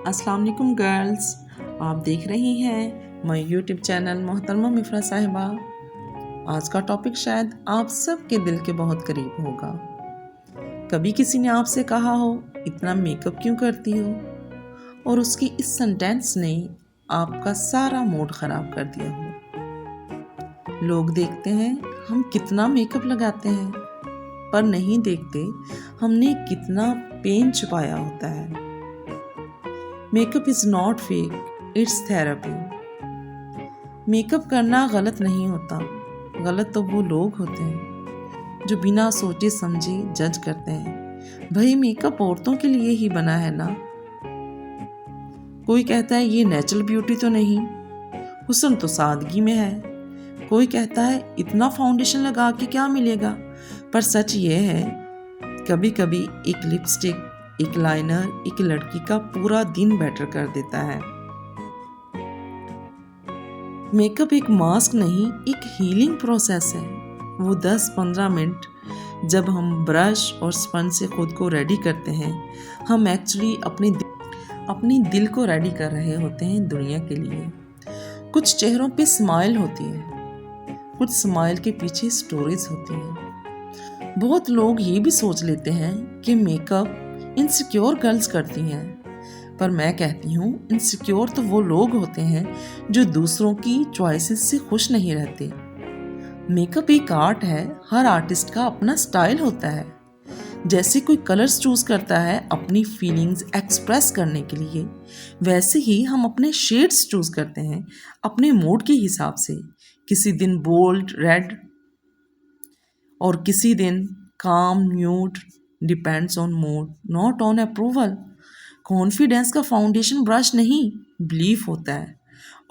अस्सलाम वालेकुम गर्ल्स, आप देख रही हैं माय यूट्यूब चैनल मोहतरमा मिफ्रा साहिबा। आज का टॉपिक शायद आप सबके दिल के बहुत करीब होगा। कभी किसी ने आपसे कहा हो इतना मेकअप क्यों करती हो, और उसकी इस सेंटेंस ने आपका सारा मूड ख़राब कर दिया हो। लोग देखते हैं हम कितना मेकअप लगाते हैं, पर नहीं देखते हमने कितना पेन छुपाया होता है। Makeup is not fake, it's therapy. Makeup करना गलत नहीं होता, गलत तो वो लोग होते हैं जो बिना सोचे समझे जज करते हैं। भाई मेकअप औरतों के लिए ही बना है ना। कोई कहता है ये नेचुरल ब्यूटी तो नहीं, हुस्न तो सादगी में है। कोई कहता है इतना फाउंडेशन लगा के क्या मिलेगा, पर सच ये है कभी कभी एक लिपस्टिक, एक लाइनर एक लड़की का पूरा दिन बेटर कर देता है। मेकअप एक मास्क नहीं, एक हीलिंग प्रोसेस है। वो 10-15 मिनट जब हम ब्रश और स्पंज से खुद को रेडी करते हैं, हम एक्चुअली अपनी दिल को रेडी कर रहे होते हैं दुनिया के लिए। कुछ चेहरों पे स्माइल होती है, कुछ स्माइल के पीछे स्टोरीज होती हैं। बहुत लोग ये भी सोच लेते हैं कि मेकअप इनसिक्योर गर्ल्स करती हैं, पर मैं कहती हूँ इनसिक्योर तो वो लोग होते हैं जो दूसरों की चॉइसेस से खुश नहीं रहते। मेकअप एक आर्ट है, हर आर्टिस्ट का अपना स्टाइल होता है। जैसे कोई कलर्स चूज करता है अपनी फीलिंग्स एक्सप्रेस करने के लिए, वैसे ही हम अपने शेड्स चूज करते हैं अपने मूड के हिसाब से। किसी दिन बोल्ड रेड और किसी दिन काम nude, depends on mood, not on approval. Confidence का फाउंडेशन ब्रश नहीं, बिलीफ होता है।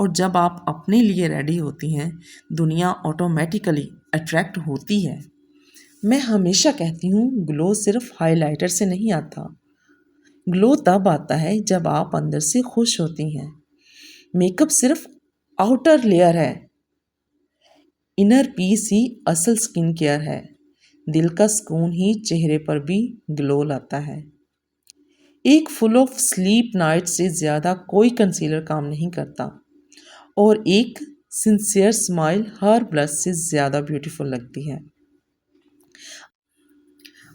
और जब आप अपने लिए रेडी होती हैं, दुनिया ऑटोमेटिकली अट्रैक्ट होती है। मैं हमेशा कहती हूँ ग्लो सिर्फ हाइलाइटर से नहीं आता। ग्लो तब आता है जब आप अंदर से खुश होती हैं। मेकअप सिर्फ आउटर लेयर है, इनर पीस ही असल स्किन केयर है। दिल का सुकून ही चेहरे पर भी ग्लो लाता है। एक फुल ऑफ स्लीप नाइट से ज़्यादा कोई कंसीलर काम नहीं करता, और एक सिंसियर स्माइल हर ब्लश से ज़्यादा ब्यूटीफुल लगती है।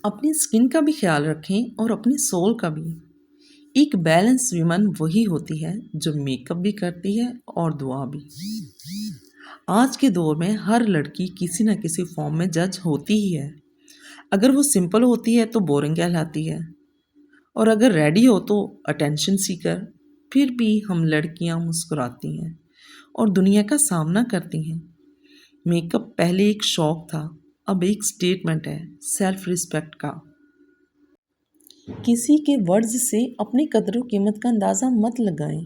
अपनी स्किन का भी ख्याल रखें और अपनी सोल का भी। एक बैलेंस वुमन वही होती है जो मेकअप भी करती है और दुआ भी। आज के दौर में हर लड़की किसी न किसी फॉर्म में जज होती ही है। अगर वो सिंपल होती है तो बोरिंग कहलाती है, और अगर रेडी हो तो अटेंशन सीकर। फिर भी हम लड़कियां मुस्कुराती हैं और दुनिया का सामना करती हैं। मेकअप पहले एक शौक था, अब एक स्टेटमेंट है सेल्फ रिस्पेक्ट का। किसी के वर्ड्स से अपनी कदर कीमत का अंदाज़ा मत लगाएं।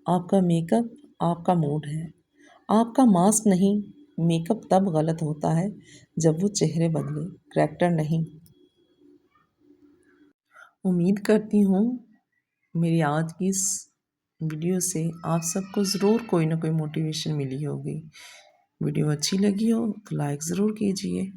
आपका मेकअप आपका मूड है, आपका मास्क नहीं। मेकअप तब गलत होता है जब वो चेहरे बदले, करैक्टर नहीं। उम्मीद करती हूँ मेरी आज की इस वीडियो से आप सबको ज़रूर कोई ना कोई मोटिवेशन मिली होगी। वीडियो अच्छी लगी हो तो लाइक ज़रूर कीजिए।